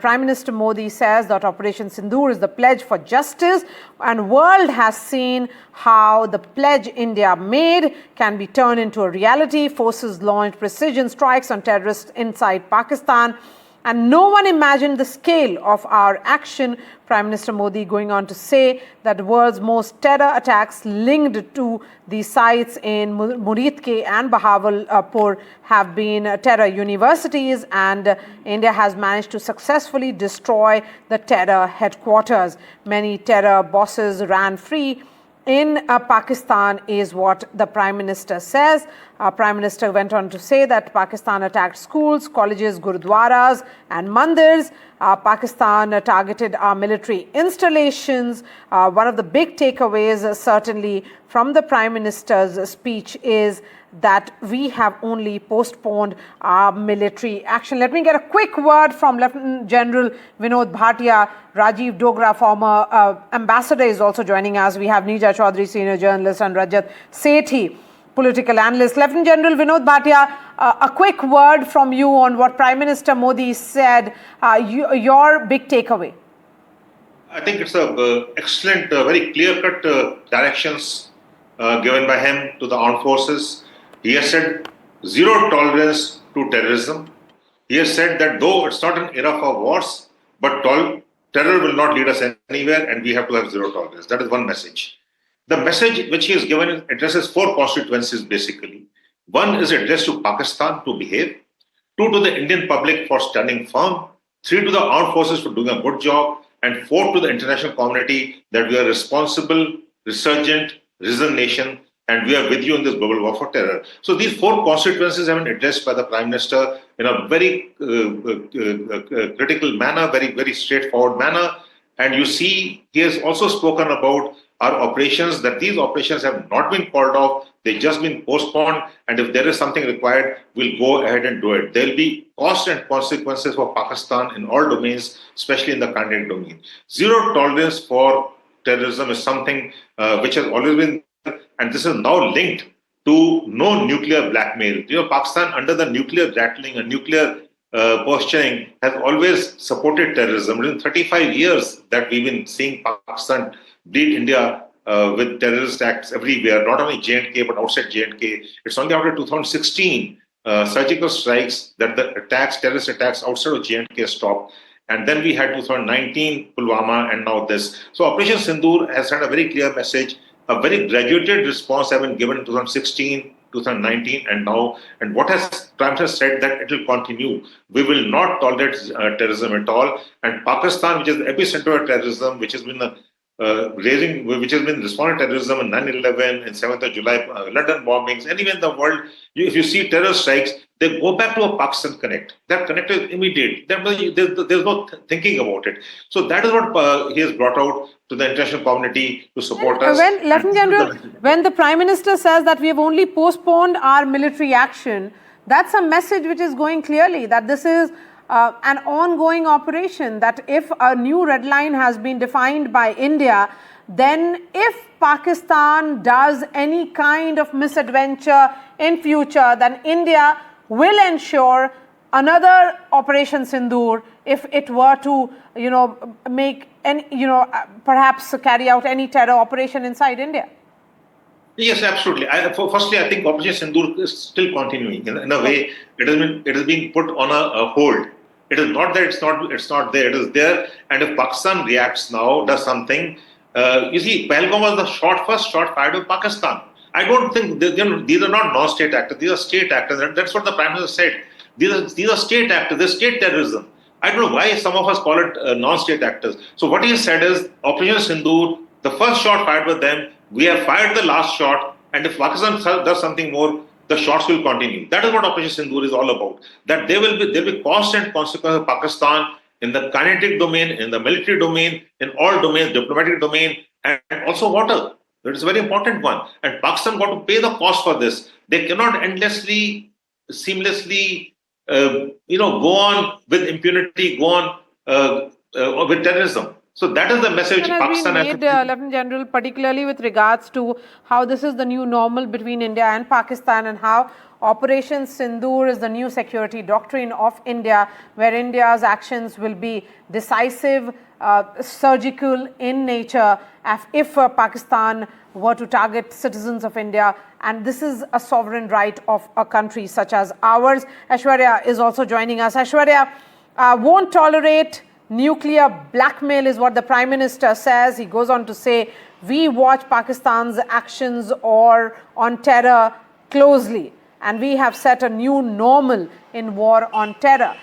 Prime Minister Modi says that Operation Sindoor is the pledge for justice, and world has seen how the pledge India made can be turned into a reality. Forces launched precision strikes on terrorists inside Pakistan, and no one imagined the scale of our action. Prime Minister Modi going on to say that the world's most terror attacks linked to the sites in Muridke and Bahawalpur have been terror universities, and India has managed to successfully destroy the terror headquarters. Many terror bosses ran free in Pakistan, is what the Prime Minister says. Prime Minister went on to say that Pakistan attacked schools, colleges, gurudwaras and mandirs. Pakistan targeted our military installations. One of the big takeaways certainly from the Prime Minister's speech is that we have only postponed our military action. Let me get a quick word from Lieutenant General Vinod Bhatia. Rajiv Dogra, former ambassador, is also joining us. We have Neeja Chaudhary, senior journalist, and Rajat Sethi, political analyst. Lieutenant General Vinod Bhatia, a quick word from you on what Prime Minister Modi said, your big takeaway. I think it's a excellent, very clear-cut directions given by him to the armed forces. He has said zero tolerance to terrorism. He has said that though it's not an era for wars, but terror will not lead us anywhere, and we have to have zero tolerance. That is one message. The message which he has given addresses four constituencies basically. One is addressed to Pakistan to behave. Two, to the Indian public for standing firm. Three, to the armed forces for doing a good job. And four, to the international community that we are responsible, resurgent, risen nation, and we are with you in this global war for terror. So these four constituencies have been addressed by the Prime Minister in a very critical manner, very straightforward manner. And you see, he has also spoken about our operations, that these operations have not been called off, they've just been postponed, and if there is something required, we'll go ahead and do it. There'll be cost and consequences for Pakistan in all domains, especially in the kinetic domain. Zero tolerance for terrorism is something which has always been, and this is now linked to no nuclear blackmail. You know, Pakistan, under the nuclear rattling and nuclear posturing, has always supported terrorism. Within 35 years that we've been seeing Pakistan bleed India with terrorist acts everywhere, not only J&K but outside J&K. It's only after 2016 surgical strikes that the terrorist attacks outside of J&K stopped. And then we had 2019 Pulwama, and now this. So Operation Sindoor has had a very clear message. A very graduated response has been given in 2016, 2019, and now. And what has Prime Minister said that it will continue. We will not tolerate terrorism at all. And Pakistan, which is the epicenter of terrorism, which has been which has been responding to terrorism in 9/11, in 7th of July, London bombings, anywhere in the world, if you see terror strikes, they go back to a Pakistan connect. That connect is immediate. There's no thinking about it. So that is what he has brought out to the international community to support us. When, Lieutenant General, when the Prime Minister says that we have only postponed our military action, that's a message which is going clearly that this is an ongoing operation, that if a new red line has been defined by India, then if Pakistan does any kind of misadventure in future, then India will ensure another Operation Sindoor if it were to, make any, perhaps carry out any terror operation inside India. Yes, absolutely. Firstly, I think Operation Sindoor is still continuing. In a way, it is being put on a hold. It is not that it's not there. It is there. And if Pakistan reacts now, does something, you see, Pahalgam was the first shot fired by Pakistan. I don't think these are not non-state actors. These are state actors. And that's what the Prime Minister said. These are state actors. They're state terrorism. I don't know why some of us call it non-state actors. So what he said is Operation Sindoor, the first shot fired by them, we have fired the last shot, and if Pakistan does something more, the shots will continue. That is what Operation Sindoor is all about. That there will be cost and consequence of Pakistan in the kinetic domain, in the military domain, in all domains, diplomatic domain, and also water. That is a very important one. And Pakistan got to pay the cost for this. They cannot endlessly, seamlessly, go on with impunity, go on with terrorism. So that is the message Has been Pakistan has made, to take. Lieutenant General, particularly with regards to how this is the new normal between India and Pakistan, and how Operation Sindoor is the new security doctrine of India, where India's actions will be decisive, surgical in nature if Pakistan were to target citizens of India, and this is a sovereign right of a country such as ours. Aishwarya is also joining us. Aishwarya, won't tolerate nuclear blackmail is what the Prime Minister says. He goes on to say, we watch Pakistan's actions or on terror closely, and we have set a new normal in war on terror.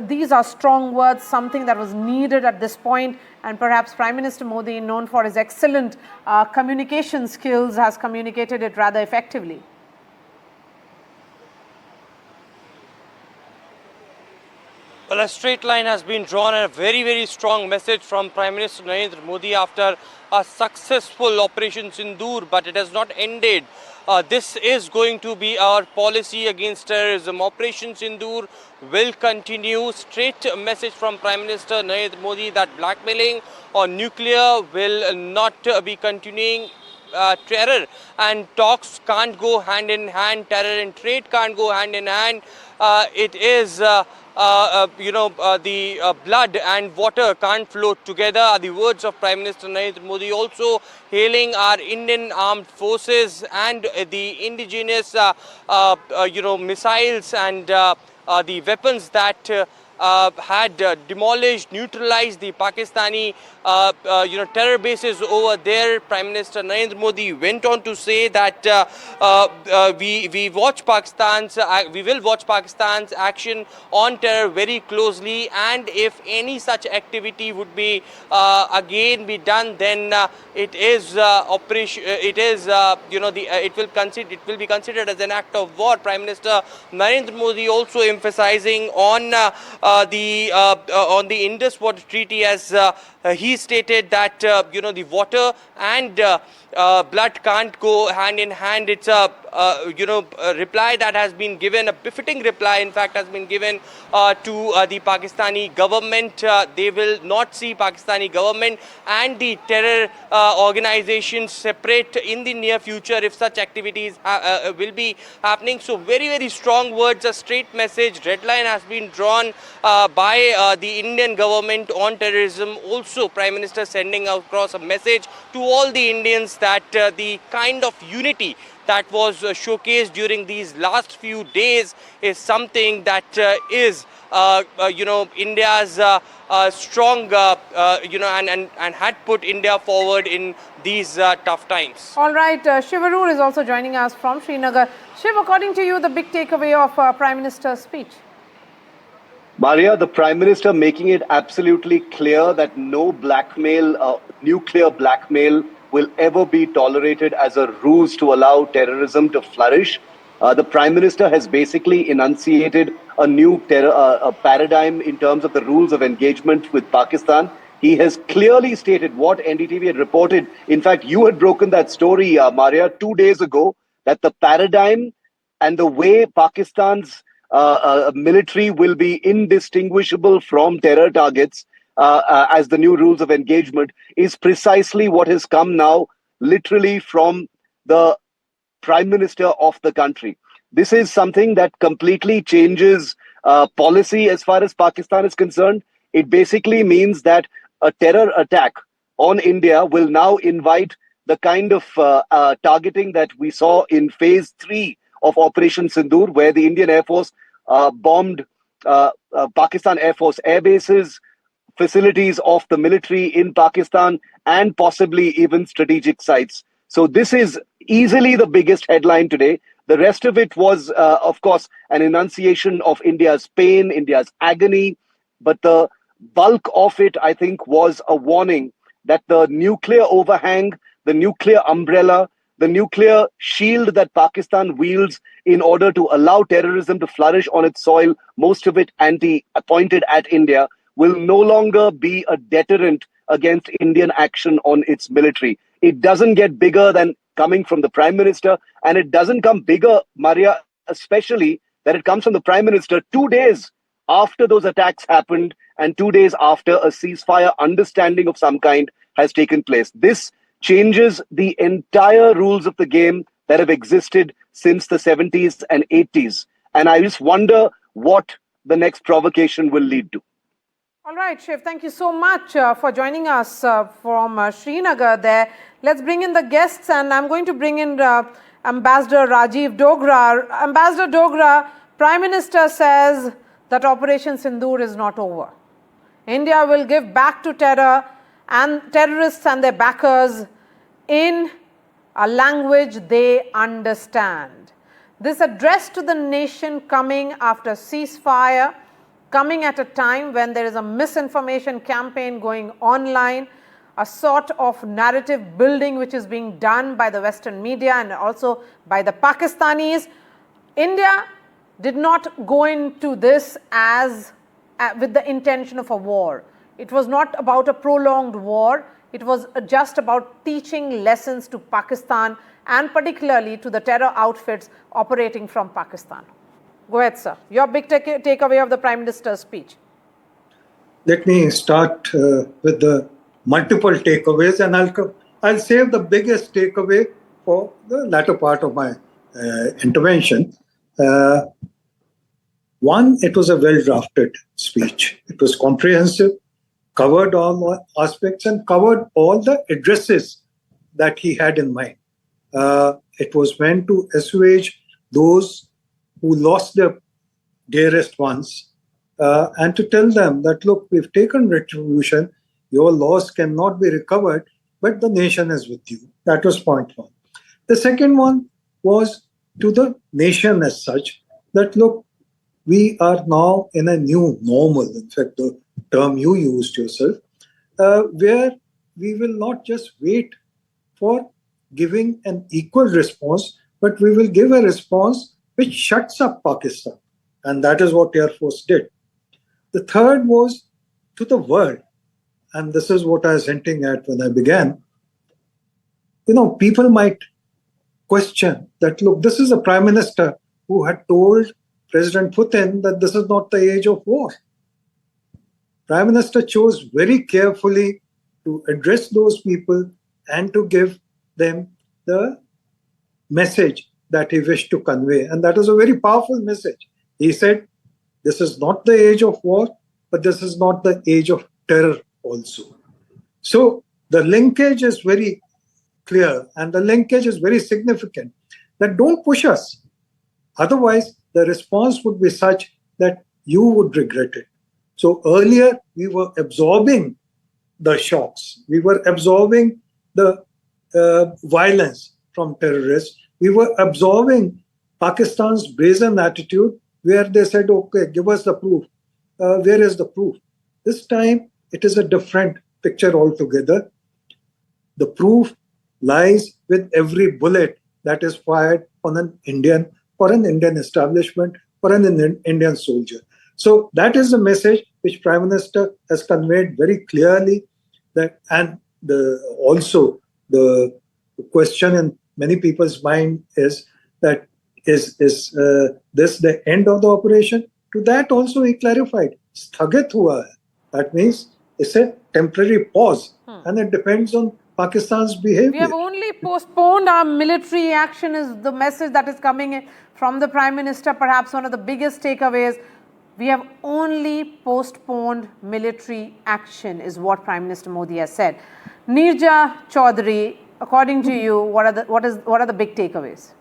These are strong words, something that was needed at this point, and perhaps Prime Minister Modi, known for his excellent communication skills, has communicated it rather effectively. Well, a straight line has been drawn and a very, very strong message from Prime Minister Narendra Modi after a successful Operation Sindoor, but it has not ended. This is going to be our policy against terrorism. Operation Sindoor will continue. Straight message from Prime Minister Narendra Modi that blackmailing or nuclear will not be continuing. Terror and talks can't go hand in hand. Terror and trade can't go hand in hand. It is the blood and water can't flow together are the words of Prime Minister Narendra Modi, also hailing our Indian armed forces and the indigenous missiles and the weapons that had demolished, neutralized the Pakistani terror bases over there. Prime Minister Narendra Modi went on to say that we watch Pakistan's we will watch Pakistan's action on terror very closely, and if any such activity would be again be done, then it is operation. It is it will be considered as an act of war. Prime Minister Narendra Modi also emphasizing on the Indus Water Treaty, as he stated that the water and blood can't go hand in hand. It's a a reply that has been given, a befitting reply in fact has been given to the Pakistani government. They will not see Pakistani government and the terror organizations separate in the near future if such activities will be happening. So very, very strong words, a straight message. Red line has been drawn by the Indian government on terrorism. Also, Prime Minister sending across a message to all the Indians that the kind of unity that was showcased during these last few days is something that is India's strong and had put India forward in these tough times. All right, Shivarur is also joining us from Srinagar. Shiv, according to you, the big takeaway of Prime Minister's speech? Maria, the Prime Minister making it absolutely clear that no blackmail, nuclear blackmail, will ever be tolerated as a ruse to allow terrorism to flourish. The Prime Minister has basically enunciated a new paradigm in terms of the rules of engagement with Pakistan. He has clearly stated what NDTV had reported. In fact, you had broken that story, Maria, 2 days ago, that the paradigm and the way Pakistan's military will be indistinguishable from terror targets as the new rules of engagement is precisely what has come now literally from the Prime Minister of the country. This is something that completely changes policy as far as Pakistan is concerned. It basically means that a terror attack on India will now invite the kind of targeting that we saw in phase 3 of Operation Sindoor, where the Indian Air Force bombed Pakistan Air Force air bases, facilities of the military in Pakistan, and possibly even strategic sites. So this is easily the biggest headline today. The rest of it was, of course, an enunciation of India's pain, India's agony. But the bulk of it, I think, was a warning that the nuclear overhang, the nuclear umbrella, the nuclear shield that Pakistan wields in order to allow terrorism to flourish on its soil, most of it pointed at India, will no longer be a deterrent against Indian action on its military. It doesn't get bigger than coming from the Prime Minister, and it doesn't come bigger, Maria, especially that it comes from the Prime Minister 2 days after those attacks happened and 2 days after a ceasefire understanding of some kind has taken place. This changes the entire rules of the game that have existed since the 70s and 80s. And I just wonder what the next provocation will lead to. All right, Shiv, thank you so much for joining us from Srinagar there. Let's bring in the guests, and I'm going to bring in Ambassador Rajiv Dogra. Ambassador Dogra, Prime Minister says that Operation Sindoor is not over. India will give back to terror and terrorists and their backers in a language they understand. This address to the nation coming after ceasefire, coming at a time when there is a misinformation campaign going online, a sort of narrative building which is being done by the Western media and also by the Pakistanis. India did not go into this as with the intention of a war. It was not about a prolonged war. It was just about teaching lessons to Pakistan and particularly to the terror outfits operating from Pakistan. Go ahead, sir. Your big takeaway of the Prime Minister's speech. Let me start with the multiple takeaways, and I'll save the biggest takeaway for the latter part of my intervention. One, it was a well-drafted speech. It was comprehensive, covered all aspects, and covered all the addresses that he had in mind. It was meant to assuage those who lost their dearest ones and to tell them that, look, we've taken retribution, your loss cannot be recovered, but the nation is with you. That was point one. The second one was to the nation as such, that, look, we are now in a new normal, in fact, the term you used yourself, where we will not just wait for giving an equal response, but we will give a response which shuts up Pakistan. And that is what Air Force did. The third was to the world. And this is what I was hinting at when I began. You know, people might question that, look, this is a prime minister who had told President Putin that this is not the age of war. Prime Minister chose very carefully to address those people and to give them the message that he wished to convey. And that is a very powerful message. He said, this is not the age of war, but this is not the age of terror also. So the linkage is very clear and the linkage is very significant, that don't push us. Otherwise, the response would be such that you would regret it. So earlier, we were absorbing the shocks. We were absorbing the violence from terrorists. We were absorbing Pakistan's brazen attitude where they said, okay, give us the proof. Where is the proof? This time, it is a different picture altogether. The proof lies with every bullet that is fired on an Indian, for an Indian establishment, for an Indian soldier. So that is the message which Prime Minister has conveyed very clearly. That, and also the question in many people's mind is that is this the end of the operation? To that also he clarified, Sthagit hua hai. That means it's a temporary pause and it depends on Pakistan's behavior. We have only postponed our military action is the message that is coming in from the Prime Minister, perhaps one of the biggest takeaways. We have only postponed military action is what Prime Minister Modi has said. Neerja Chaudhary, according to you, what are the big takeaways?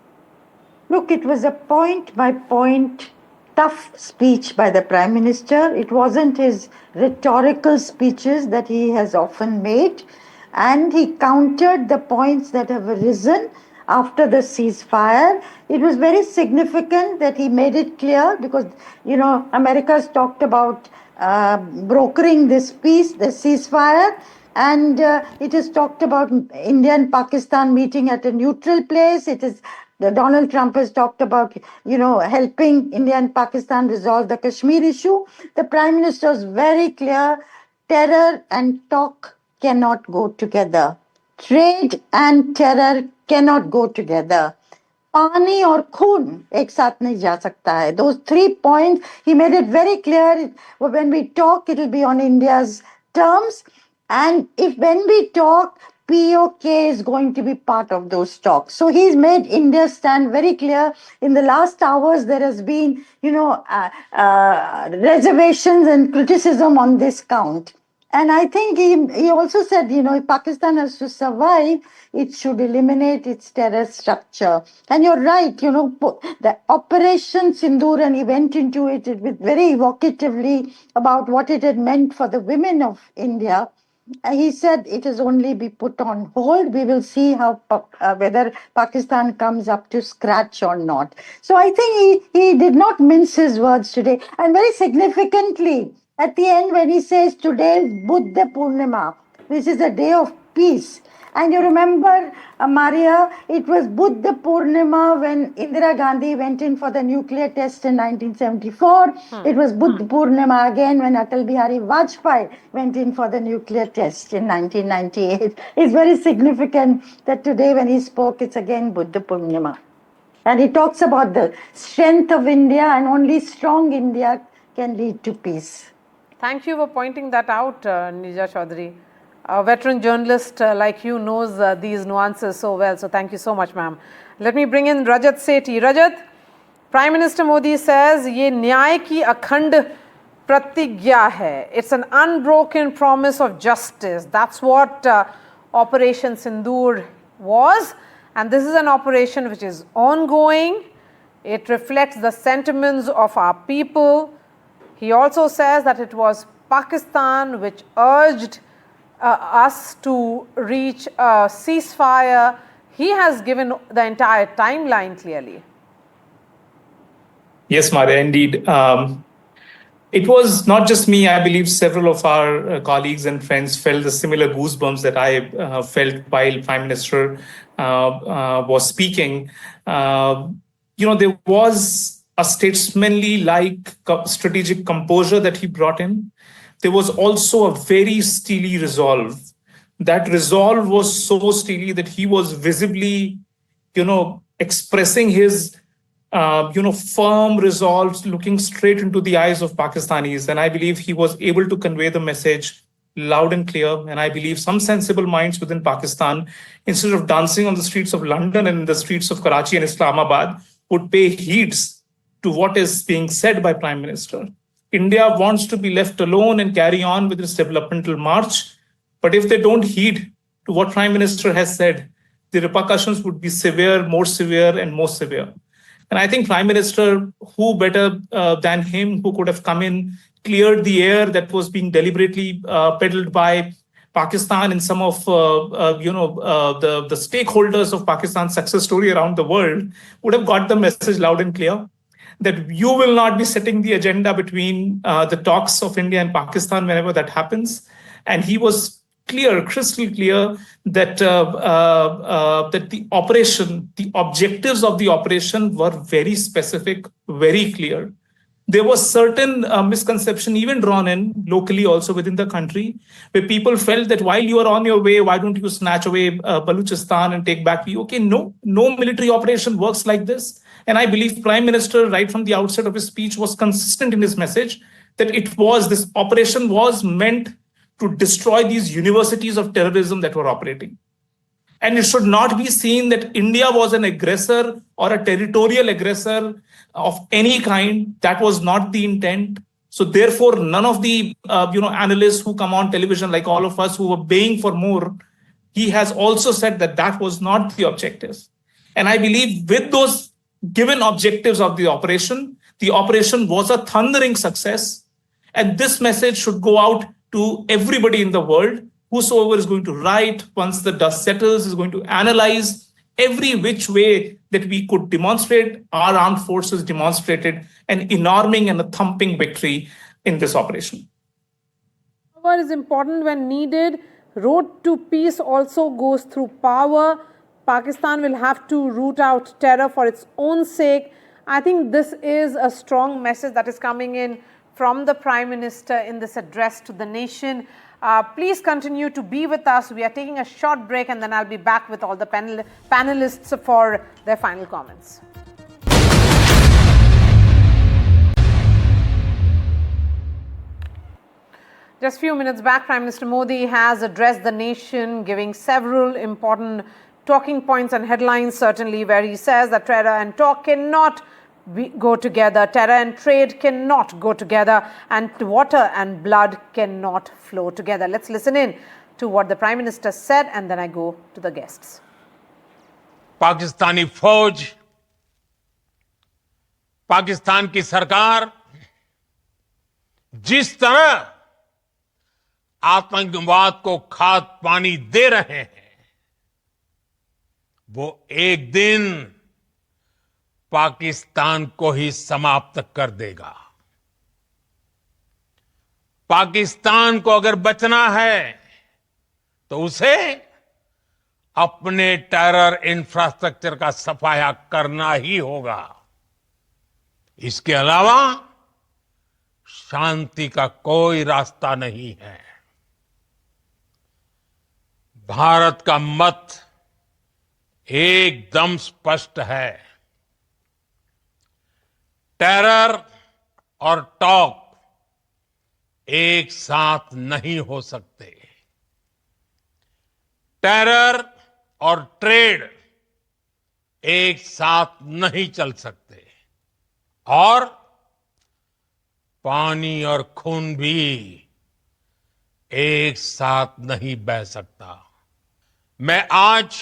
Look, it was a point-by-point tough speech by the Prime Minister. It wasn't his rhetorical speeches that he has often made. And he countered the points that have arisen after the ceasefire. It was very significant that he made it clear because, you know, America has talked about brokering this peace, the ceasefire. And it has talked about India and Pakistan meeting at a neutral place. Donald Trump has talked about, you know, helping India and Pakistan resolve the Kashmir issue. The Prime Minister was very clear, terror and talk cannot go together. Trade and terror cannot go together. पानी और खून एक साथ नहीं जा सकता है. Those 3 points, he made it very clear. When we talk, it will be on India's terms. And when we talk, POK is going to be part of those talks. So he's made India's stand very clear. In the last hours, there has been, reservations and criticism on this count. And I think he also said, if Pakistan has to survive, it should eliminate its terror structure. And you're right, the Operation Sindoor, and he went into it with very evocatively about what it had meant for the women of India. He said it is only be put on hold. We will see how whether Pakistan comes up to scratch or not. So I think he did not mince his words today. And very significantly, at the end when he says today is Buddha Purnima, this is a day of peace. And you remember, Maria, it was Buddha Purnima when Indira Gandhi went in for the nuclear test in 1974. It was Buddha Purnima again when Atal Bihari Vajpayee went in for the nuclear test in 1998. It's very significant that today when he spoke, it's again Buddha Purnima. And he talks about the strength of India, and only strong India can lead to peace. Thank you for pointing that out, Nija Chaudhary. A veteran journalist like you knows these nuances so well. So thank you so much, ma'am. Let me bring in Rajat Sethi. Rajat, Prime Minister Modi says, "Ye न्याय की अखंड प्रतिज्ञा है." It's an unbroken promise of justice. That's what Operation Sindoor was. And this is an operation which is ongoing. It reflects the sentiments of our people. He also says that it was Pakistan which urged us to reach a ceasefire. He has given the entire timeline clearly. Yes, Maria, indeed. It was not just me. I believe several of our colleagues and friends felt the similar goosebumps that I felt while Prime Minister was speaking. There was a statesmanly-like strategic composure that he brought in. There was also a very steely resolve. That resolve was so steely that he was visibly, expressing his, firm resolve, looking straight into the eyes of Pakistanis. And I believe he was able to convey the message loud and clear. And I believe some sensible minds within Pakistan, instead of dancing on the streets of London and the streets of Karachi and Islamabad, would pay heeds to what is being said by Prime Minister. India wants to be left alone and carry on with its developmental march. But if they don't heed to what Prime Minister has said, the repercussions would be severe, more severe, and more severe. And I think Prime Minister, who better than him, who could have come in, cleared the air that was being deliberately peddled by Pakistan and some of the stakeholders of Pakistan's success story around the world, would have got the message loud and clear that you will not be setting the agenda between the talks of India and Pakistan whenever that happens. And he was clear, crystal clear, that that the operation, the objectives of the operation were very specific, very clear. There was certain misconception even drawn in locally also within the country, where people felt that while you are on your way, why don't you snatch away Baluchistan and take back POK? No military operation works like this. And I believe Prime Minister, right from the outset of his speech, was consistent in his message that this operation was meant to destroy these universities of terrorism that were operating. And it should not be seen that India was an aggressor or a territorial aggressor of any kind. That was not the intent. So therefore, none of the analysts who come on television, like all of us who were baying for more, he has also said that that was not the objective. And I believe with those given objectives of the operation was a thundering success. And this message should go out to everybody in the world. Whosoever is going to write, once the dust settles, is going to analyze every which way that we could demonstrate. Our armed forces demonstrated an enormous and a thumping victory in this operation. Power is important when needed. Road to peace also goes through power. Pakistan will have to root out terror for its own sake. I think this is a strong message that is coming in from the Prime Minister in this address to the nation. Please continue to be with us. We are taking a short break and then I'll be back with all the panelists for their final comments. Just a few minutes back, Prime Minister Modi has addressed the nation, giving several important talking points and headlines, certainly, where he says that terror and talk cannot go together, terror and trade cannot go together, and water and blood cannot flow together. Let's listen in to what the Prime Minister said, and then I go to the guests. Pakistani फौज, पाकिस्तान की सरकार जिस तरह आतंकवाद को खाद पानी दे रहे हैं, वो एक दिन पाकिस्तान को ही समाप्त कर देगा। पाकिस्तान को अगर बचना है तो उसे अपने टेरर इंफ्रास्ट्रक्चर का सफाया करना ही होगा। इसके अलावा शांति का कोई रास्ता नहीं है। भारत का मत एकदम स्पष्ट है। टेरर और टॉक एक साथ नहीं हो सकते। टेरर और ट्रेड एक साथ नहीं चल सकते, और पानी और खून भी एक साथ नहीं बह सकता। मैं आज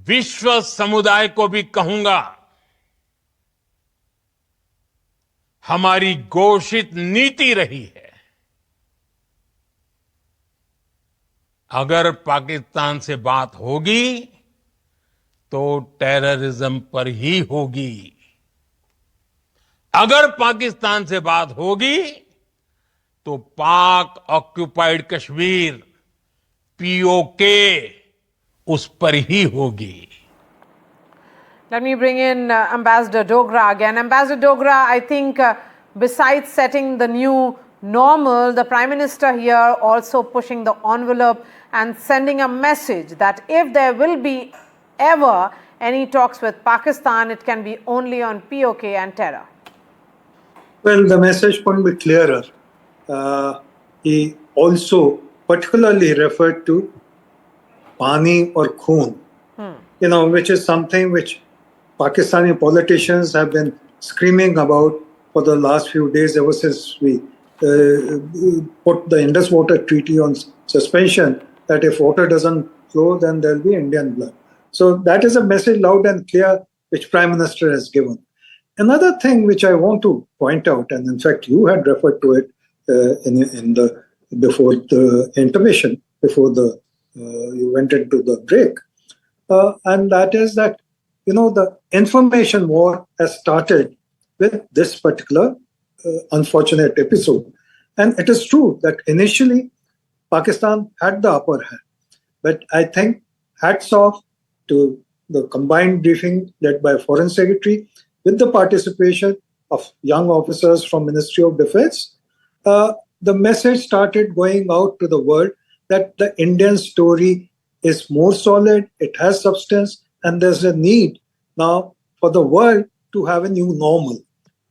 विश्व समुदाय को भी कहूंगा, हमारी घोषित नीति रही है, अगर पाकिस्तान से बात होगी तो टेररिज्म पर ही होगी। अगर पाकिस्तान से बात होगी तो पाक ऑक्युपाइड कश्मीर, पीओके, उस पर ही होगी। Let me bring in Ambassador Dogra again. Ambassador Dogra, I think besides setting the new normal, the Prime Minister here also pushing the envelope and sending a message that if there will be ever any talks with Pakistan, it can be only on POK and terror. Well, the message couldn't be clearer. He also particularly referred to Pani or Khoon, which is something which Pakistani politicians have been screaming about for the last few days, ever since we put the Indus Water Treaty on suspension, that if water doesn't flow, then there'll be Indian blood. So that is a message loud and clear which Prime Minister has given. Another thing which I want to point out, and in fact you had referred to it before the intermission, before you went into the break, and that is that the information war has started with this particular unfortunate episode. And it is true that initially Pakistan had the upper hand. But I think hats off to the combined briefing led by Foreign Secretary with the participation of young officers from Ministry of Defense. The message started going out to the world that the Indian story is more solid, it has substance, and there's a need now for the world to have a new normal.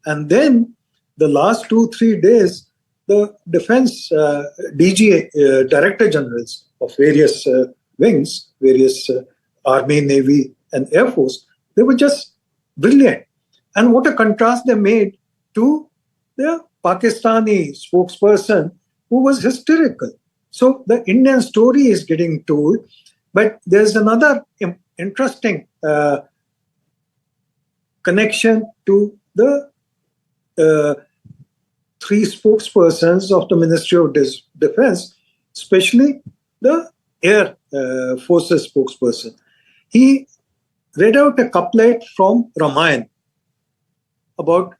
And then the last 2-3 days, the defense DG Director Generals of various wings, various Army, Navy, and Air Force, they were just brilliant. And what a contrast they made to the Pakistani spokesperson who was hysterical. So the Indian story is getting told, but there's another interesting connection to the three spokespersons of the Ministry of Defense, especially the Air Forces spokesperson. He read out a couplet from Ramayana about,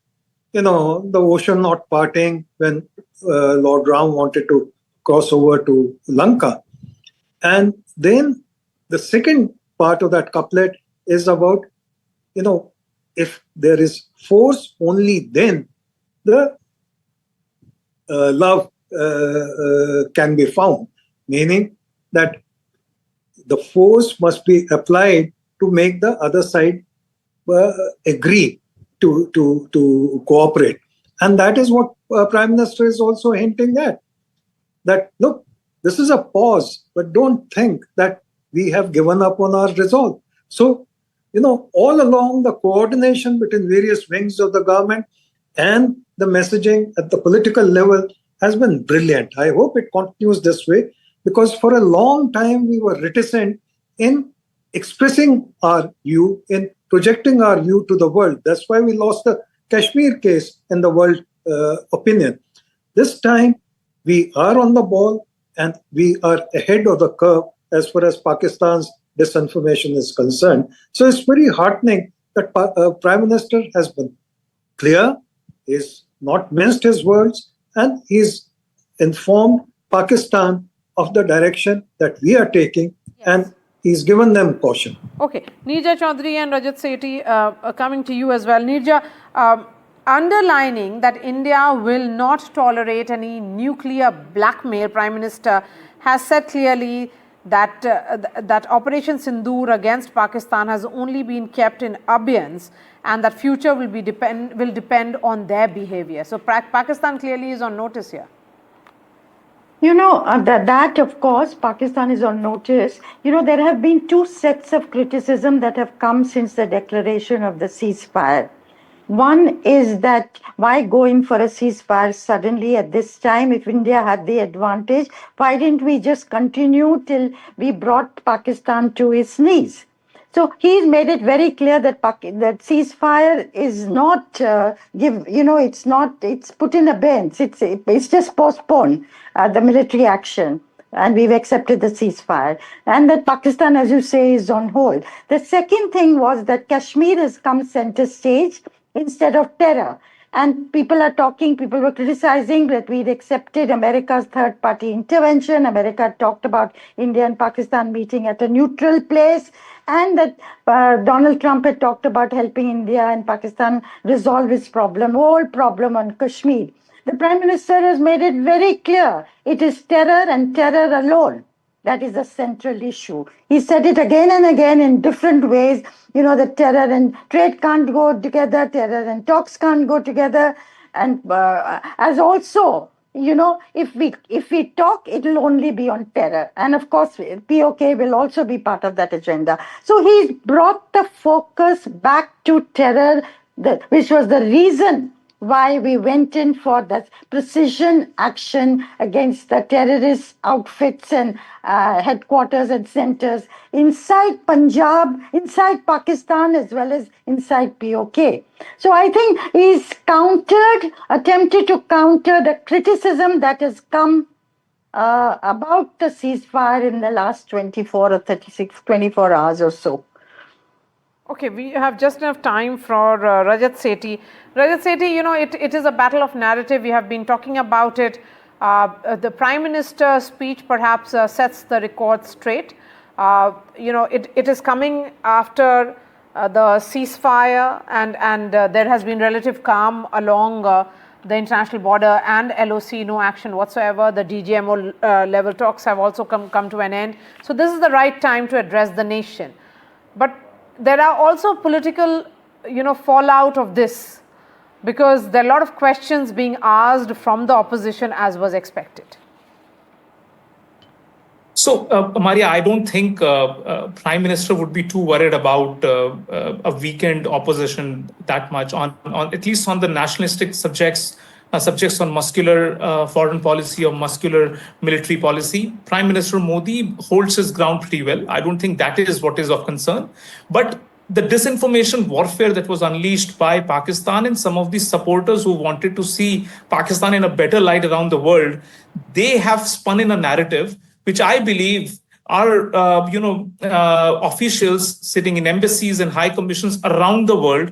the ocean not parting when Lord Ram wanted to cross over to Lanka. And then the second part of that couplet is about, if there is force, only then the love can be found, meaning that the force must be applied to make the other side agree to cooperate. And that is what Prime Minister is also hinting at. That, look, this is a pause, but don't think that we have given up on our resolve. So, all along the coordination between various wings of the government and the messaging at the political level has been brilliant. I hope it continues this way, because for a long time we were reticent in expressing our view, in projecting our view to the world. That's why we lost the Kashmir case in the world opinion. This time we are on the ball and we are ahead of the curve as far as Pakistan's disinformation is concerned. So it's very heartening that Prime Minister has been clear, he's not minced his words, and he's informed Pakistan of the direction that we are taking, and he's given them caution. Okay, Neerja Chaudhary and Rajat Sethi, coming to you as well. Neerja, underlining that India will not tolerate any nuclear blackmail, Prime Minister has said clearly that that Operation Sindoor against Pakistan has only been kept in abeyance, and that future will depend on their behavior. So Pakistan clearly is on notice here. That of course, Pakistan is on notice. There have been two sets of criticism that have come since the declaration of the ceasefire. One is that why go in for a ceasefire suddenly at this time if India had the advantage? Why didn't we just continue till we brought Pakistan to its knees? So he's made it very clear that that ceasefire is not it's put in abeyance. It's just postponed the military action, and we've accepted the ceasefire. And that Pakistan, as you say, is on hold. The second thing was that Kashmir has come center stage instead of terror. And people were criticizing that we'd accepted America's third-party intervention. America talked about India and Pakistan meeting at a neutral place, and that Donald Trump had talked about helping India and Pakistan resolve its whole problem on Kashmir. The Prime Minister has made it very clear. It is terror and terror alone. That is the central issue. He said it again and again in different ways. That terror and trade can't go together, terror and talks can't go together. And as also, if we talk, it'll only be on terror. And of course, POK will also be part of that agenda. So he's brought the focus back to terror, which was the reason why we went in for that precision action against the terrorist outfits and headquarters and centers inside Punjab, inside Pakistan, as well as inside POK. So I think he's attempted to counter the criticism that has come about the ceasefire in the last 24 hours or so. Okay, we have just enough time for Rajat Sethi. Rajat Sethi, it is a battle of narrative. We have been talking about it. The Prime Minister's speech perhaps sets the record straight. It is coming after the ceasefire, and there has been relative calm along the international border and LOC, no action whatsoever. The DGMO level talks have also come to an end. So this is the right time to address the nation. But there are also political, fallout of this, because there are a lot of questions being asked from the opposition as was expected. So, Maria, I don't think Prime Minister would be too worried about a weakened opposition that much on at least on the nationalistic subjects on muscular foreign policy or muscular military policy. Prime Minister Modi holds his ground pretty well. I don't think that is what is of concern. But the disinformation warfare that was unleashed by Pakistan and some of the supporters who wanted to see Pakistan in a better light around the world, they have spun in a narrative which I believe our officials sitting in embassies and high commissions around the world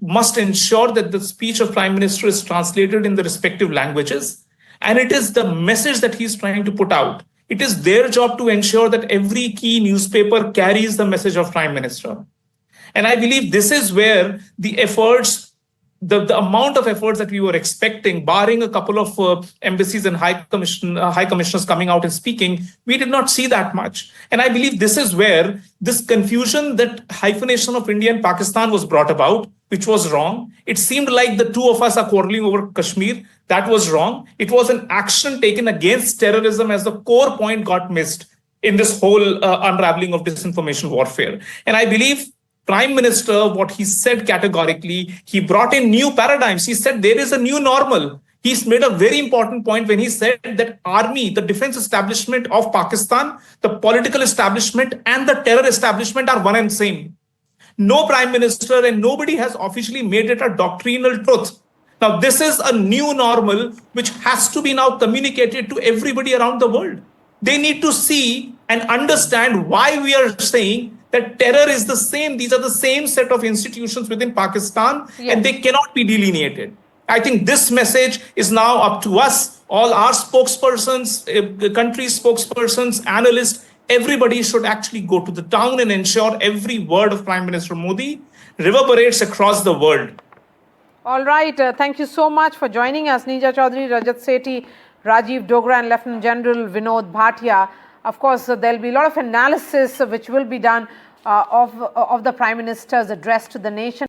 must ensure that the speech of Prime Minister is translated in the respective languages. And it is the message that he's trying to put out. It is their job to ensure that every key newspaper carries the message of Prime Minister. And I believe this is where the efforts the amount of efforts that we were expecting, barring a couple of embassies and high commissioners coming out and speaking, we did not see that much. And I believe this is where this confusion that hyphenation of India and Pakistan was brought about, which was wrong. It seemed like the two of us are quarreling over Kashmir. That was wrong. It was an action taken against terrorism as the core point got missed in this whole unraveling of disinformation warfare. And I believe Prime Minister, what he said categorically, he brought in new paradigms. He said there is a new normal. He's made a very important point when he said that army, the defense establishment of Pakistan, the political establishment and the terror establishment are one and same. No Prime Minister and nobody has officially made it a doctrinal truth. Now, this is a new normal which has to be now communicated to everybody around the world. They need to see and understand why we are saying that terror is the same. These are the same set of institutions within Pakistan, and they cannot be delineated. I think this message is now up to us, all our spokespersons, the country's spokespersons, analysts. Everybody should actually go to the town and ensure every word of Prime Minister Modi reverberates across the world. All right. Thank you so much for joining us, Neeja Chaudhary, Rajat Sethi, Rajiv Dogra and Lieutenant General Vinod Bhatia. Of course, there will be a lot of analysis which will be done of the Prime Minister's address to the nation.